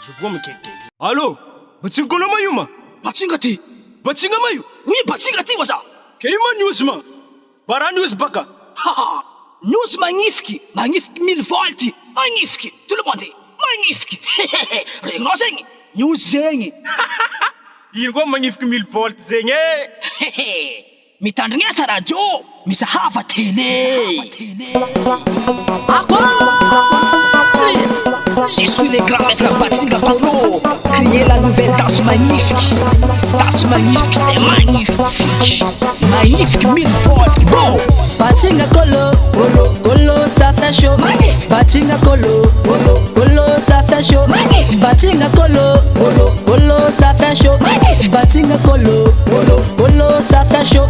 Je vois mikeke. Allô? Batsinga ma io ma? Batsinga ty? Batsinga ma io? Oui, batsinga ty waza. Ke io ma news ma? Bara news baka. Haha, news magnifique 1000 volts, magnifique, tout le monde, magnifique. Regninao zegny, news zegny. Ino koa magnifique 1000 volts zegny e? Mitandrinesa radio, misahava télé. Je suis le grand maître Batsinga Kolo, créer la nouvelle danse magnifique. Danse magnifique, c'est magnifique. Magnifique 1000 volts, bro. Batsinga Kolo, Kolo, Kolo, ça fait chaud. Batsinga Kolo, Kolo, Kolo, ça fait chaud. Batsinga Kolo, Kolo, Kolo, ça fait chaud. Batsinga Kolo, Kolo, Kolo, ça fait chaud.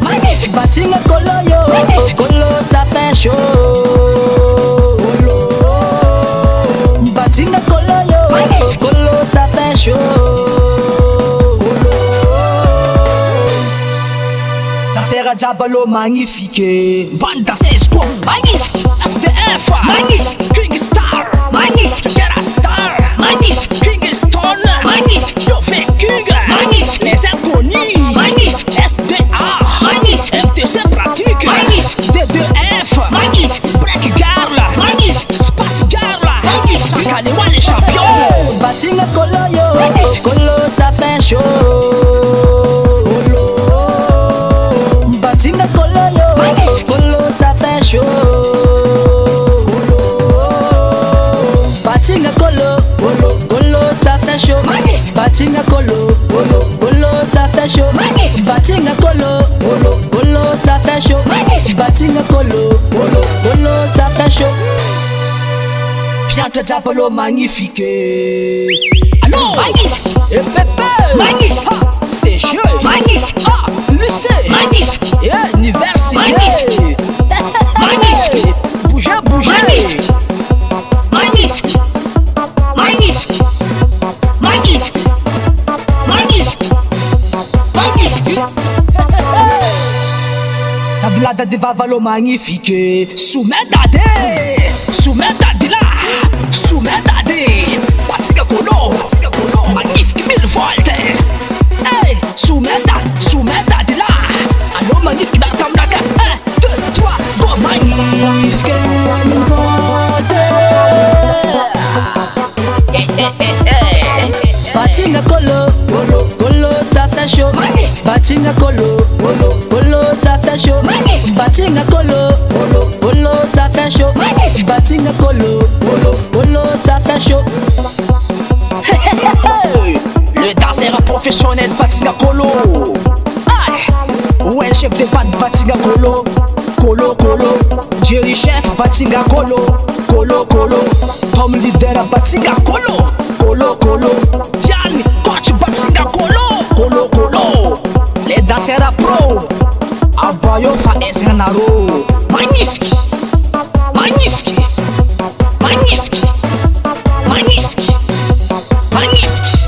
Batsinga Kolo, yo, Kolo, ça fait chaud. Batsinga Kolo, yo, Kolo, ça fait chaud. Dansera Diabolo magnifique. Bande danseuse quoi? Magnifique. FDF magnifique. King Star magnifique. Terra Star magnifique. King Stone magnifique. Yové King magnifique. Les inconnus magnifique. SDA magnifique. MTC pratique magnifique. D2F magnifique. Break Girl magnifique. Space Girl magnifique. Kalewa les champions. Batsinga Kolo, yo, Kolo, ça fait chaud. Batsinga Kolo, yo, Kolo, ça fait chaud. Batsinga Kolo, Kolo, Kolo, ça fait chaud. Batsinga Kolo, Kolo, Kolo, ça fait chaud. Batsinga Kolo, Kolo, Kolo, ça fait chaud. Batsinga Kolo, Kolo, Kolo, ça fait chaud. Pianta Diabolo magnifique. Allô? Magnifique. Et Pépé magnifique. C'est jeu magnifique. Lycée magnifique. Université magnifique. Magnifique. Bougez, bougez. Magnifique. Magnifique. Magnifique. Magnifique. Magnifique. Magnifique. Tadulada de Vavalo magnifique. Soumetade. Soumetade là. Soumetade. Batsinga Kolo. Magnifique 1000 volts. Hey, soumetade là. Allô magnifique dans le camnaka. 1, 2, 3, go magnifique 1000 volts. Batsinga Kolo, Kolo, Kolo, ça fait chaud. Batsinga Kolo, Kolo, Kolo, ça fait chaud. Batsinga Kolo, Kolo, Kolo, ça fait chaud. Batsinga Kolo, Kolo, Kolo, ça fait chaud. Le danseur professionnel Batsinga Kolo. Ouais, le chef de bande Batsinga Kolo. Kolo, Kolo. Jerry chef Batsinga Kolo. Kolo, Kolo. Tom leader Batsinga Kolo. Kolo, Kolo. Gianni coach Batsinga Kolo. Kolo, Kolo. Les danseurs pro. Abayo fa esnaro. Magnifique. Magnifique. Magnifique. Magnifique. Magnifique.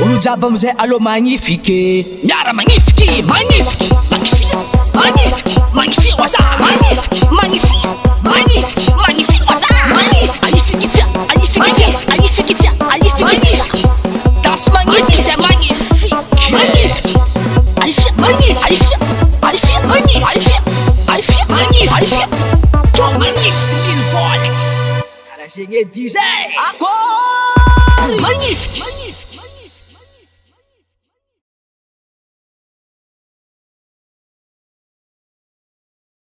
Ulu mzee alo magnifique. Nyara magnifique. Magnifique. Magnifique. Magnifique. Magnifique waza. Magnifique. Magnifique. Magnifique. Magnifique waza. Magnifique. Magnifique fia. Magnifique fia. Magnifique fia. Magnifique. Danse magnifique. C'est magnifique. Magnifique. Magnifique. Magnifique. Magnifique. Magnifique. Magnifique. Magnifique. Magnifique. Toi magnifique. 1000 volts. Cara, c'est disait. Encore. Magnifique.